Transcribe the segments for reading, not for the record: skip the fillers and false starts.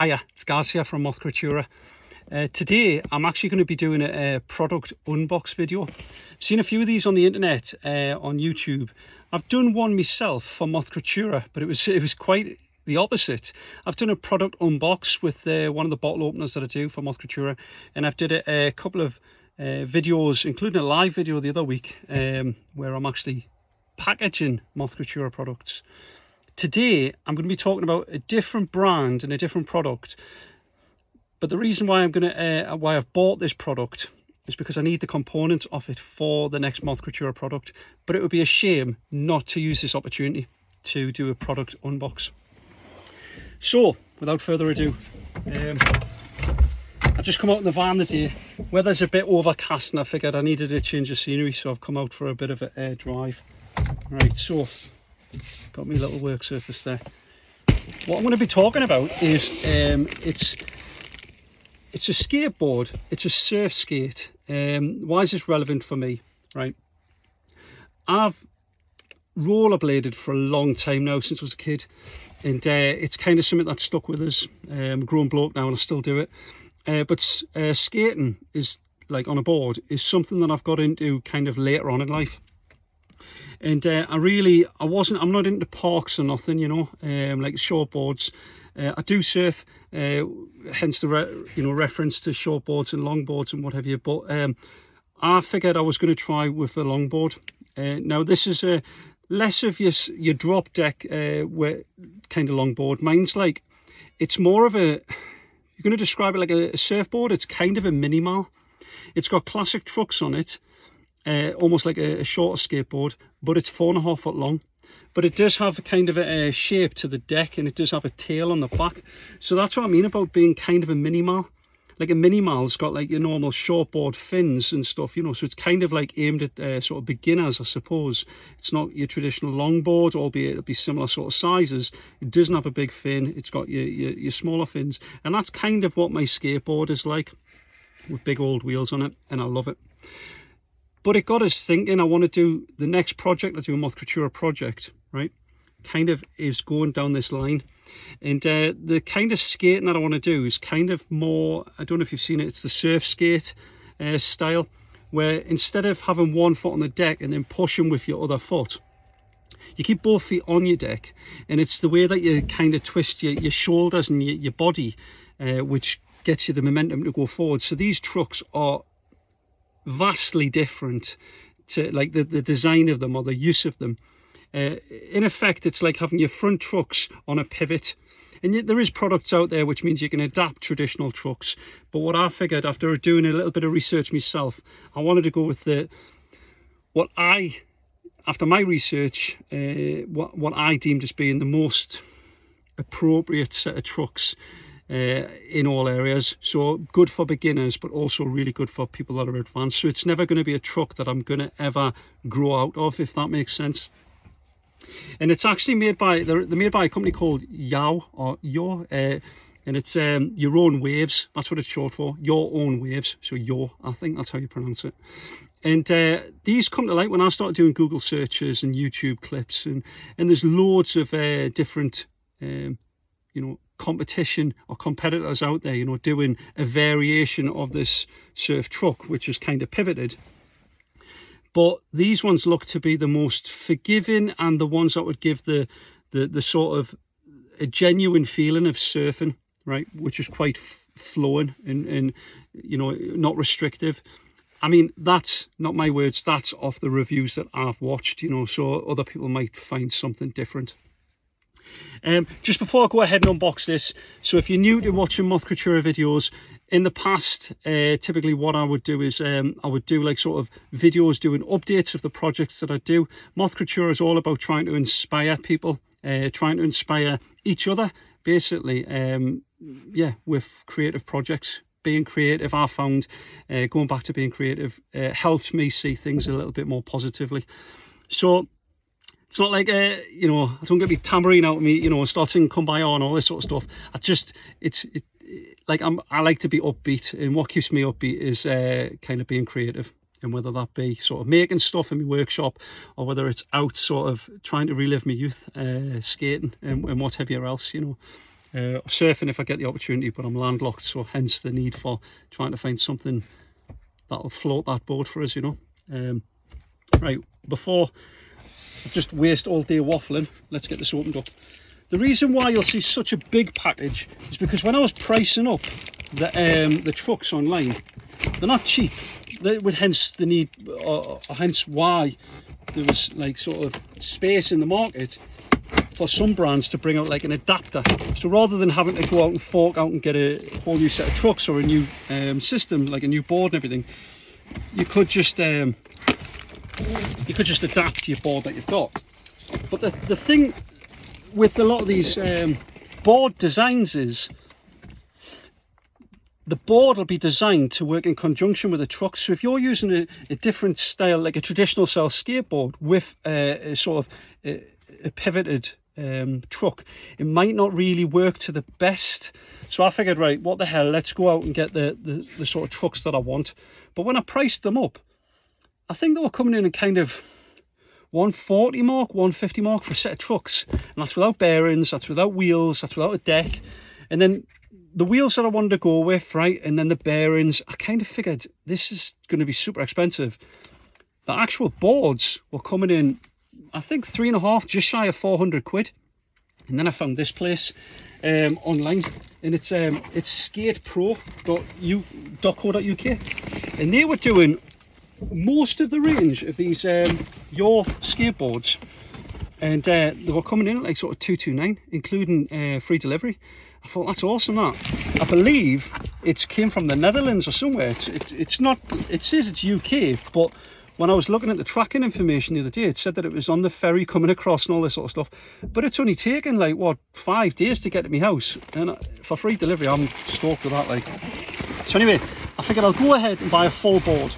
Hiya, it's Gaz here from Moth Creaturae. Today I'm actually going to be doing a product unbox video. I've seen a few of these on the internet, on YouTube. I've done one myself for Moth Creaturae, but it was quite the opposite. I've done a product unbox with one of the bottle openers that I do for Moth Creaturae, and I've did a couple of videos, including a live video the other week, where I'm actually packaging Moth Creaturae products. Today I'm going to be talking about a different brand and a different product, but the reason why why I've bought this product is because I need the components of it for the next Moth Creaturae product. But it would be a shame not to use this opportunity to do a product unbox. So without further ado, I just come out in the van today. Weather's a bit overcast and I figured I needed a change of scenery, so I've come out for a bit of a drive. Right, so got my little work surface there. What I'm going to be talking about is it's a skateboard. It's a surf skate. Why is this relevant for me? Right, I've rollerbladed for a long time now, since I was a kid, and it's kind of something that stuck with us. I'm a grown bloke now and I still do it, but skating is, like on a board, is something that I've got into kind of later on in life. And I'm not into parks or nothing, you know, like shortboards. I do surf, hence the reference to shortboards and longboards and what have you. But I figured I was going to try with a longboard. Now this is less of your drop deck kind of longboard. Mine's like, it's more of a, you're going to describe it like a surfboard. It's kind of a minimal. It's got classic trucks on it. Almost like a shorter skateboard, but it's 4.5 foot long. But it does have a kind of a shape to the deck, and it does have a tail on the back. So that's what I mean about being kind of a mini-mal. Like a mini-mal's got like your normal shortboard fins and stuff, you know, so it's kind of like aimed at sort of beginners, I suppose. It's not your traditional longboard, albeit it'll be similar sort of sizes. It doesn't have a big fin. It's got your smaller fins, and that's kind of what my skateboard is like, with big old wheels on it, and I love it. But it got us thinking, I want to do the next project, I do a Moth Creaturae project, right? Kind of is going down this line. And the kind of skating that I want to do is kind of more, I don't know if you've seen it, it's the surf skate style, where instead of having one foot on the deck and then pushing with your other foot, you keep both feet on your deck, and it's the way that you kind of twist your shoulders and your body, which gets you the momentum to go forward. So these trucks are vastly different to like the design of them or the use of them. In effect, it's like having your front trucks on a pivot, and yet there is products out there which means you can adapt traditional trucks. But what I figured, after doing a little bit of research myself, I wanted to go with after my research, what I deemed as being the most appropriate set of trucks in all areas. So good for beginners, but also really good for people that are advanced. So it's never going to be a truck that I'm going to ever grow out of, if that makes sense. And it's actually made by, they're made by a company called YOW, and it's Your Own Waves. That's what it's short for, Your Own Waves. So YOW, I think that's how you pronounce it. And these come to light when I started doing Google searches and YouTube clips, and there's loads of different competition or competitors out there, you know, doing a variation of this surf truck, which is kind of pivoted. But these ones look to be the most forgiving, and the ones that would give the sort of a genuine feeling of surfing, right, which is quite flowing and you know, not restrictive. I mean, that's not my words, that's off the reviews that I've watched, you know, so other people might find something different. Just before I go ahead and unbox this, so if you're new to watching Moth Creaturae videos, in the past, typically what I would do is I would do like sort of videos doing updates of the projects that I do. Moth Creaturae is all about trying to inspire people, trying to inspire each other, basically, yeah, with creative projects. Being creative, I found, going back to being creative, helped me see things a little bit more positively. So it's not like, you know, I don't get me tambourine out of me, you know, start singing Come By On, all this sort of stuff. I like to be upbeat, and what keeps me upbeat is kind of being creative. And whether that be sort of making stuff in my workshop, or whether it's out sort of trying to relive my youth, skating and whatever else, you know. surfing if I get the opportunity, but I'm landlocked, so hence the need for trying to find something that'll float that boat for us, you know. Right, before I just waste all day waffling, let's get this opened up. The reason why you'll see such a big package is because when I was pricing up the trucks online, they're not cheap. Hence the need, or hence why there was like sort of space in the market for some brands to bring out like an adapter. So rather than having to go out and fork out and get a whole new set of trucks or a new system, like a new board and everything, you could just adapt your board that you've got. But the thing with a lot of these board designs is the board will be designed to work in conjunction with the truck. So if you're using a different style, like a traditional style skateboard with a sort of a pivoted truck, it might not really work to the best. So I figured, right, what the hell, let's go out and get the sort of trucks that I want. But when I priced them up, I think they were coming in a kind of 140 mark, 150 mark for a set of trucks, and that's without bearings, that's without wheels, that's without a deck. And then the wheels that I wanted to go with, right, and then the bearings, I kind of figured this is going to be super expensive. The actual boards were coming in, I think 3.5, just shy of 400 quid. And then I found this place online, and it's skatepro.co.uk, and they were doing most of the range of these YOW skateboards, and they were coming in at like sort of 229, including free delivery. I thought, that's awesome. That, I believe it came from the Netherlands or somewhere. It's not, it says it's UK, but when I was looking at the tracking information the other day, it said that it was on the ferry coming across and all this sort of stuff. But it's only taken like, what, 5 days to get to my house, and for free delivery, I'm stoked with that. Like, so anyway, I figured I'll go ahead and buy a full board.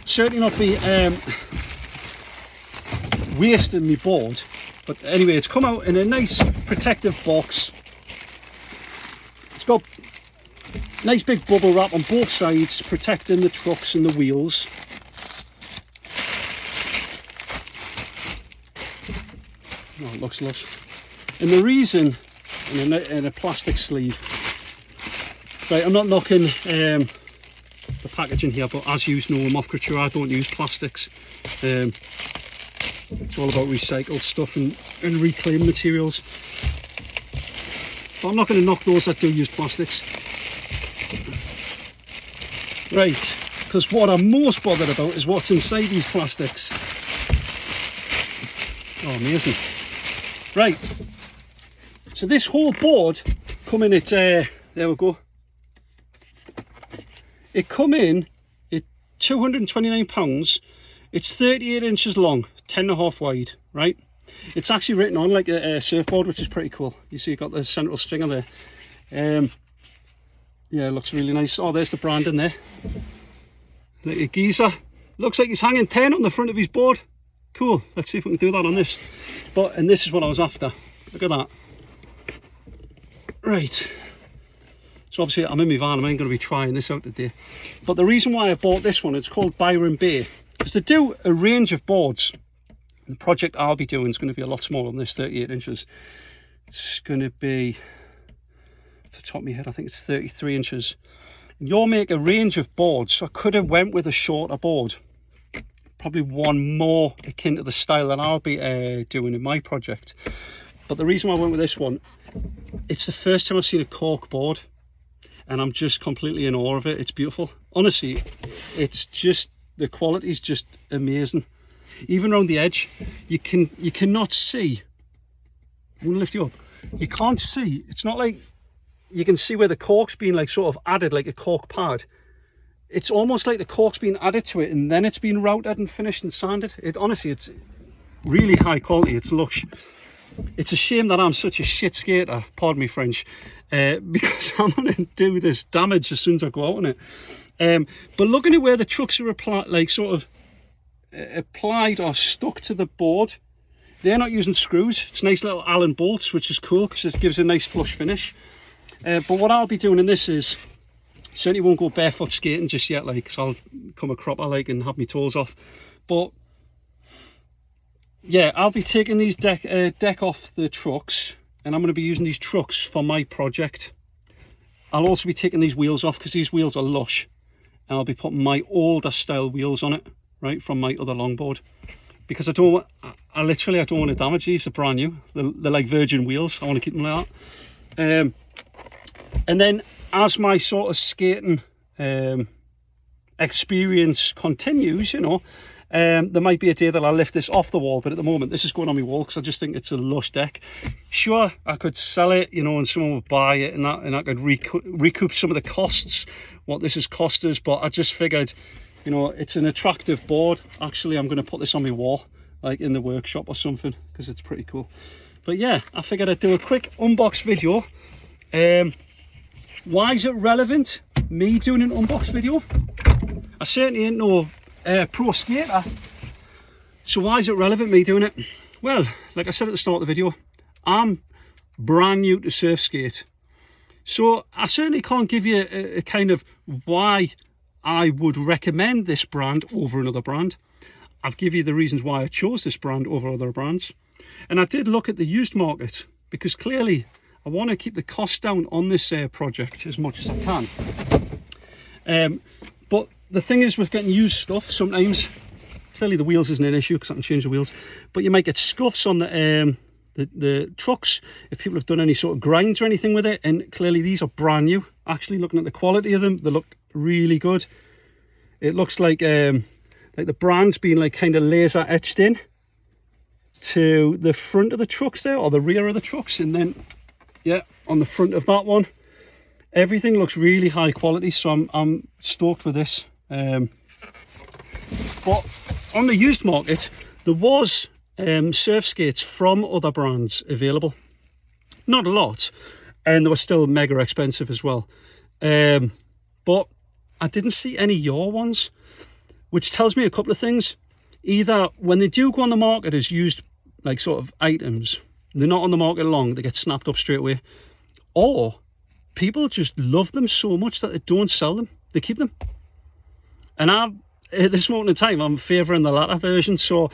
Certainly not be wasting my board, but anyway, it's come out in a nice protective box. It's got nice big bubble wrap on both sides, protecting the trucks and the wheels. Oh, it looks lush. And the reason, in a plastic sleeve, right, I'm not knocking the packaging here, but as you know, Moth Creaturae, I don't use plastics. It's all about recycled stuff and reclaimed materials. But I'm not going to knock those that do use plastics. Right, because what I'm most bothered about is what's inside these plastics. Oh, amazing. Right, so this whole board come in at, there we go. It come in at £229. It's 38 inches long, 10.5 wide, right? It's actually written on like a surfboard, which is pretty cool. You see, you've got the central stringer there. Yeah, it looks really nice. Oh, there's the brand in there. Like a geezer. Looks like he's hanging 10 on the front of his board. Cool. Let's see if we can do that on this. And this is what I was after. Look at that. Right. So obviously I'm in my van, I ain't going to be trying this out today. But the reason why I bought this one, it's called Byron Bay, is to do a range of boards. The project I'll be doing is going to be a lot smaller than this, 38 inches. It's going to be, off the top of my head, I think it's 33 inches. And you'll make a range of boards, so I could have went with a shorter board. Probably one more akin to the style that I'll be doing in my project. But the reason why I went with this one, it's the first time I've seen a cork board, and I'm just completely in awe of it. It's beautiful. Honestly, it's just, the quality is just amazing. Even around the edge, you cannot see. I'm gonna lift you up. You can't see. It's not like you can see where the cork's been like sort of added, like a cork pad. It's almost like the cork's been added to it and then it's been routed and finished and sanded. Honestly, it's really high quality. It's lush. It's a shame that I'm such a shit skater, pardon me French, because I'm going to do this damage as soon as I go out on it. But looking at where the trucks are applied or stuck to the board, they're not using screws. It's nice little Allen bolts, which is cool because it gives a nice flush finish. But what I'll be doing in this is, certainly won't go barefoot skating just yet, like, because I'll come a cropper like and have my toes off. But yeah, I'll be taking these deck off the trucks, and I'm going to be using these trucks for my project. I'll also be taking these wheels off because these wheels are lush, and I'll be putting my older style wheels on it, right, from my other longboard, because I don't want to damage these. They're brand new. They're like virgin wheels. I want to keep them like that. And then as my sort of skating experience continues, you know, there might be a day that I'll lift this off the wall, but at the moment this is going on my wall because I just think it's a lush deck. Sure, I could sell it, you know, and someone would buy it, and I could recoup some of the costs, what this has cost us, but I just figured, you know, it's an attractive board. Actually, I'm going to put this on my wall, like in the workshop or something, because it's pretty cool. But yeah, I figured I'd do a quick unbox video. Why is it relevant, me doing an unbox video? I certainly ain't no pro skater, so why is it relevant, me doing it? Well, like I said at the start of the video, I'm brand new to surf skate, so I certainly can't give you a kind of why I would recommend this brand over another brand. I've given you the reasons why I chose this brand over other brands, and I did look at the used market because clearly I want to keep the cost down on this project as much as I can. But the thing is with getting used stuff, sometimes, clearly the wheels isn't an issue because I can change the wheels, but you might get scuffs on the trucks if people have done any sort of grinds or anything with it, and clearly these are brand new. Actually, looking at the quality of them, they look really good. It looks like the brand's been like kind of laser etched in to the front of the trucks there, or the rear of the trucks, and then yeah, on the front of that one, everything looks really high quality, so I'm stoked with this. But on the used market, there was surf skates from other brands available. Not a lot, and they were still mega expensive as well. But I didn't see any YOW ones, which tells me a couple of things. Either when they do go on the market as used, like sort of items, they're not on the market long, they get snapped up straight away, or people just love them so much that they don't sell them, they keep them. And at this moment in time, I'm favouring the latter version, so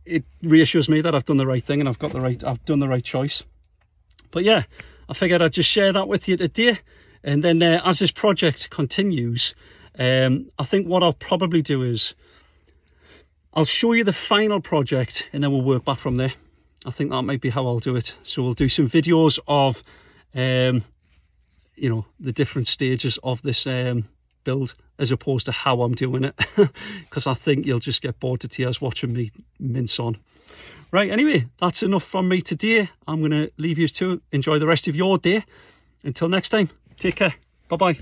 it reassures me that I've done the right thing and I've done the right choice. But yeah, I figured I'd just share that with you today, and then as this project continues, I think what I'll probably do is I'll show you the final project and then we'll work back from there. I think that might be how I'll do it. So we'll do some videos of you know, the different stages of this build as opposed to how I'm doing it, because I think you'll just get bored to tears watching me mince on. Right, anyway, that's enough from me today. I'm going to leave you to enjoy the rest of your day. Until next time, take care. Bye bye.